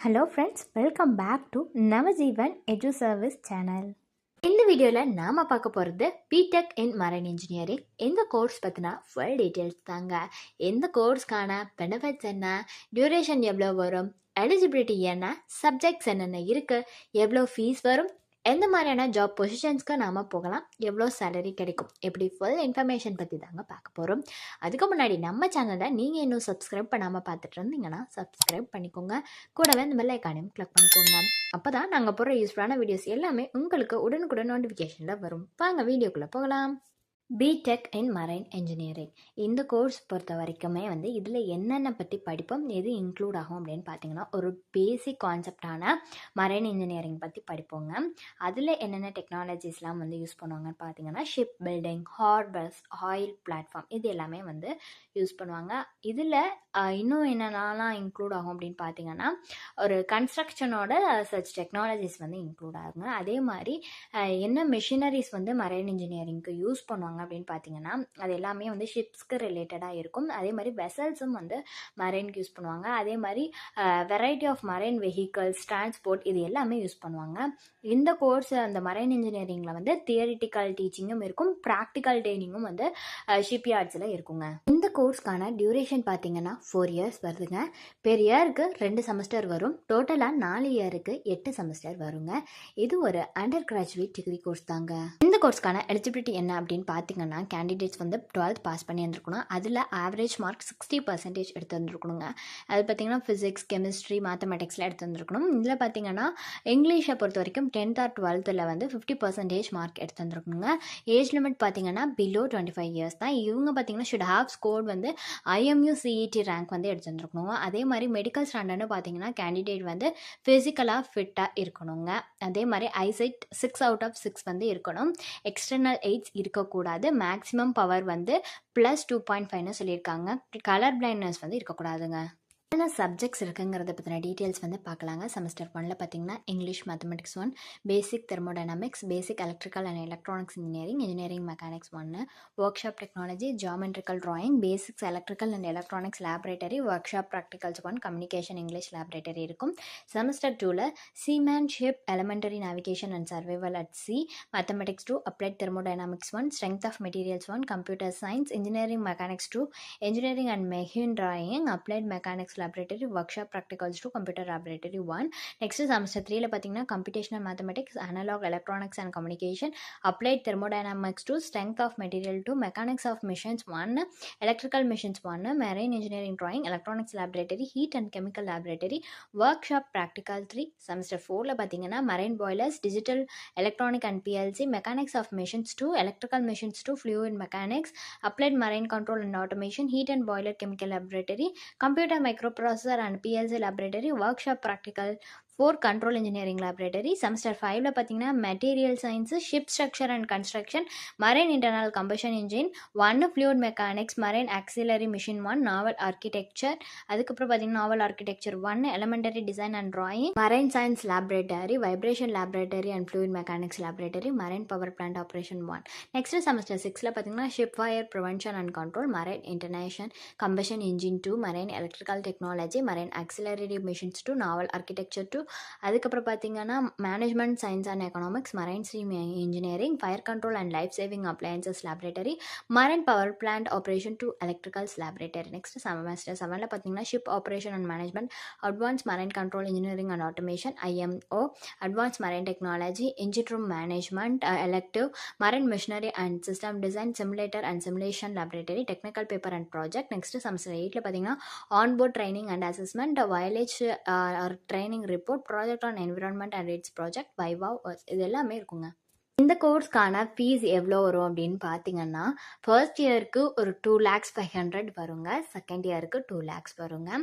Hello friends, welcome back to Navjivan எஜு service channel. இந்த வீடியோவில் நாம் பார்க்க போகிறது பிடெக் இன் மரைன் இன்ஜினியரிங். இந்த கோர்ஸ் பற்றினா ஃபுல் டீட்டெயில்ஸ் தாங்க. எந்த கோர்ஸ்க்கான பெனிஃபிட்ஸ் என்ன, டியூரேஷன் எவ்வளோ வரும், எலிஜிபிலிட்டி என்ன, சப்ஜெக்ட்ஸ் என்னென்ன இருக்குது, எவ்வளோ ஃபீஸ் வரும், எந்த மாதிரியான ஜாப் பொசிஷன்ஸ்க்கு நாம் போகலாம், எவ்வளோ சேலரி கிடைக்கும், இப்படி ஃபுல் இன்ஃபர்மேஷன் பற்றி தாங்க பார்க்க போகிறோம். அதுக்கு முன்னாடி நம்ம சேனலை நீங்கள் இன்னும் சப்ஸ்கிரைப் பண்ணாமல் பார்த்துட்டு இருந்தீங்கன்னா சப்ஸ்கிரைப் பண்ணிக்கோங்க. கூடவே இந்த பெல் ஐக்கானையும் கிளிக் பண்ணிக்கோங்க. அப்போ தான் நாங்கள் போகிற யூஸ்ஃபுல்லான வீடியோஸ் எல்லாமே உங்களுக்கு உடனுக்குடன் நோட்டிஃபிகேஷனில் வரும். வாங்க வீடியோக்குள்ளே போகலாம். பிடெக் இன் மரைன் இன்ஜினியரிங் இந்த கோர்ஸ் பொறுத்த வரைக்குமே இதில் என்னென்ன பற்றி படிப்போம், எது இன்க்ளூட் ஆகும் அப்படின்னு பார்த்தீங்கன்னா, ஒரு பேசிக் கான்செப்டான மரைன் இன்ஜினியரிங் பற்றி படிப்போங்க. அதில் என்னென்ன டெக்னாலஜிஸ்லாம் யூஸ் பண்ணுவாங்கன்னு பார்த்தீங்கன்னா, ship building, harbours, oil platform, இது எல்லாமே யூஸ் பண்ணுவாங்க. இதில் இன்னும் என்னென்னலாம் இன்க்ளூட் ஆகும் அப்படின்னு பார்த்தீங்கன்னா, ஒரு கன்ஸ்ட்ரக்ஷனோட சர்ச் டெக்னாலஜிஸ் இன்க்ளூட் ஆகுங்க. அதே மாதிரி என்ன மிஷினரிஸ் மரைன் இன்ஜினியரிங்க்கு யூஸ் பண்ணுவாங்க அப்படின்னு பார்த்தீங்கன்னா, அது எல்லாமே ஷிப்ஸ்க்கு ரிலேட்டடாக இருக்கும். அதே மாதிரி வெசல்ஸும் மரைனுக்கு யூஸ் பண்ணுவாங்க. அதே மாதிரி variety of marine vehicles, transport, இது எல்லாமே யூஸ் பண்ணுவாங்க. இந்த கோர்ஸ் அந்த மரைன் இன்ஜினியரிங்கில் தியரிட்டிக்கல் டீச்சிங்கும் இருக்கும், ப்ராக்டிக்கல் ட்ரைனிங்கும் ஷிப்யார்ட்ஸில் இருக்குங்க. இந்த கோர்ஸ்க்கான டியூரேஷன் பார்த்தீங்கன்னா 4 இயர்ஸ் வருதுங்க. பெர் இயருக்கு 2 செமஸ்டர் வரும். டோட்டலாக 4 இயருக்கு 8 செமஸ்டர் வருங்க. இது ஒரு அண்டர் கிராஜுவேட் டிகிரி கோர்ஸ் தாங்க. இந்த கோர்ஸ்க்கான எலிஜிபிலிட்டி என்ன அப்படின்னு பார்த்தீங்கன்னா, கேண்டிடேட்ஸ் 12th பாஸ் பண்ணி வந்திருக்கணும். அதில் ஆவரேஜ் மார்க் 60% எடுத்து வந்துருக்கணுங்க. அது பார்த்தீங்கன்னா ஃபிசிக்ஸ், கெமிஸ்ட்ரி, மேத்தமெட்டிக்ஸில் எடுத்து வந்துருக்கணும். இதில் பார்த்தீங்கன்னா இங்கிலீஷை பொறுத்த வரைக்கும் 10th or 12th 50% மார்க் எடுத்து வந்துருக்கணுங்க. ஏஜ் லிமிட் பார்த்தீங்கன்னா பிலோ 25 இயர்ஸ் தான். இவங்க பார்த்தீங்கன்னா should have score IMU CET rank எடுத்து வந்துருக்கணுங்க. அதே மாதிரி மெடிக்கல் ஸ்டாண்டர்ட்னு பார்த்தீங்கன்னா, கேண்டிடேட் ஃபிசிக்கலாக ஃபிட்டாக இருக்கணுங்க. அதே மாதிரி ஐசைட் 6 out of 6 இருக்கணும். எக்ஸ்டர்னல் எய்ட்ஸ் இருக்கக்கூடாது. மேக்ஸிமம் பவர் +2.5ன்னு சொல்லியிருக்காங்க. கலர் பிளைண்ட்னஸ் இருக்கக்கூடாதுங்க. என்ன சப்ஜெக்ட்ஸ் இருக்குங்கிறத பற்றின டீட்டெயில்ஸ் பார்க்கலாங்க. செமஸ்டர் 1ல் பார்த்தீங்கன்னா English, mathematics 1, basic thermodynamics, basic electrical and electronics engineering, engineering mechanics 1, workshop technology, geometrical drawing, basics electrical and electronics laboratory, workshop practicals 1, communication English laboratory இருக்கும். Semester 2ல் seamanship, elementary navigation and survival at sea, mathematics 2, applied thermodynamics 1, strength of materials 1, computer science, engineering mechanics 2, engineering and machine drawing, applied mechanics laboratory, workshop practicals 2, computer laboratory 1. Next semester 3ல பார்த்தீங்கன்னா computational mathematics, analog electronics and communication, applied thermodynamics 2, strength of material 2, mechanics of machines 1, electrical machines 1, marine engineering drawing, electronics laboratory, heat and chemical laboratory, workshop practical 3. semester 4ல பார்த்தீங்கன்னா marine boilers, digital electronic and PLC, mechanics of machines 2, electrical machines 2, fluid mechanics, applied marine control and automation, heat and boiler chemical laboratory, computer microprocessor and PLC laboratory, workshop practical 4, control engineering laboratory. semester 5ல பார்த்தீங்கன்னா material science, ship structure and construction, marine internal combustion engine 1, fluid mechanics, marine auxiliary machine 1, naval architecture, அதுக்கப்புறம் பார்த்தீங்கன்னா naval architecture 1, elementary design and drawing, marine science laboratory, vibration laboratory and fluid mechanics laboratory, marine power plant operation 1. next semester 6ல பார்த்தீங்கன்னா ship fire prevention and control, marine international combustion engine 2, marine electrical technology, marine auxiliary machines 2, naval architecture 2, அதுக்கப்புறம் பார்த்தீங்கன்னா management science and economics, marine stream engineering, fire control and life saving appliances laboratory, marine power plant operation 2, electricals laboratory. Next semester 7ல் பார்த்தீங்கன்னா ship operation and management, advance marine control engineering and automation, IMO, advance marine technology, engine room management, elective, marine machinery and system design, simulator and simulation laboratory, technical paper and project. Next semester 8ல் பார்த்தீங்கன்னா onboard training and assessment, voyage training report, project on environment and its project, viva, இது எல்லாமே இருக்குங்க. இந்த கோர்ஸ்க்கான fees எவ்வளோ வரும் அப்படின்னு பார்த்தீங்கன்னா, ஃபர்ஸ்ட் இயருக்கு ஒரு 2,500,000 வருங்க, செகண்ட் இயருக்கு 2 lakhs வருங்க,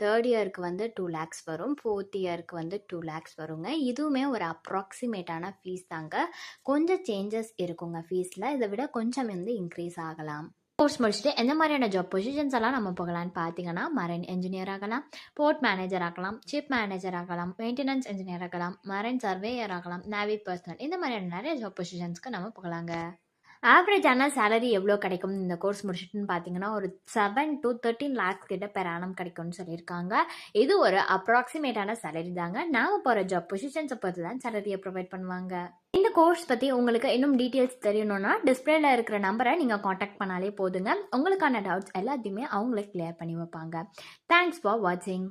தேர்ட் இயருக்கு 2 lakhs வரும், ஃபோர்த் இயருக்கு 2 lakhs வருங்க. இதுவுமே ஒரு அப்ராக்சிமேட்டான ஃபீஸ் தாங்க. கொஞ்சம் சேஞ்சஸ் இருக்குங்க ஃபீஸில், இதை விட கொஞ்சம் இன்க்ரீஸ் ஆகலாம். கோர்ஸ் முடிச்சுட்டு எந்த மாதிரியான ஜாப் பொசிஷன்ஸ் எல்லாம் நம்ம போகலான்னு பார்த்தீங்கன்னா, மரைன் என்ஜினியர் ஆகலாம், போர்ட் மேனேஜர் ஆகலாம், ஷிப் மேனேஜர் ஆகலாம், மெயின்டெனன்ஸ் இன்ஜினியர் ஆகலாம், மரைன் சர்வேயர் ஆகலாம், நேவி பர்சனல், இந்த மாதிரியான நிறைய ஜாப் பொசிஷன்ஸ்க்கு நம்ம போகலாங்க. ஆவரேஜான சேலரி எவ்வளோ கிடைக்கும் இந்த கோர்ஸ் முடிச்சுட்டுன்னு பார்த்தீங்கன்னா, ஒரு 7 to 13 லேக்ஸ் கிட்ட பெர் ஆனம் கிடைக்கும்னு சொல்லியிருக்காங்க. இது ஒரு அப்ராக்ஸிமேட்டான சேலரி தாங்க. நாம போற ஜாப் பொசிஷன்ஸை பொறுத்து தான் சேலரியை ப்ரொவைட் பண்ணுவாங்க. இந்த கோர்ஸ் பற்றி உங்களுக்கு இன்னும் டீட்டெயில்ஸ் தெரியணும்னா டிஸ்பிளேல இருக்கிற நம்பரை நீங்கள் காண்டாக்ட் பண்ணாலே போதுங்க. உங்களுக்கான டவுட்ஸ் எல்லாத்தையுமே அவங்களே கிளியர் பண்ணி வைப்பாங்க. தேங்க்ஸ் ஃபார் வாட்சிங்.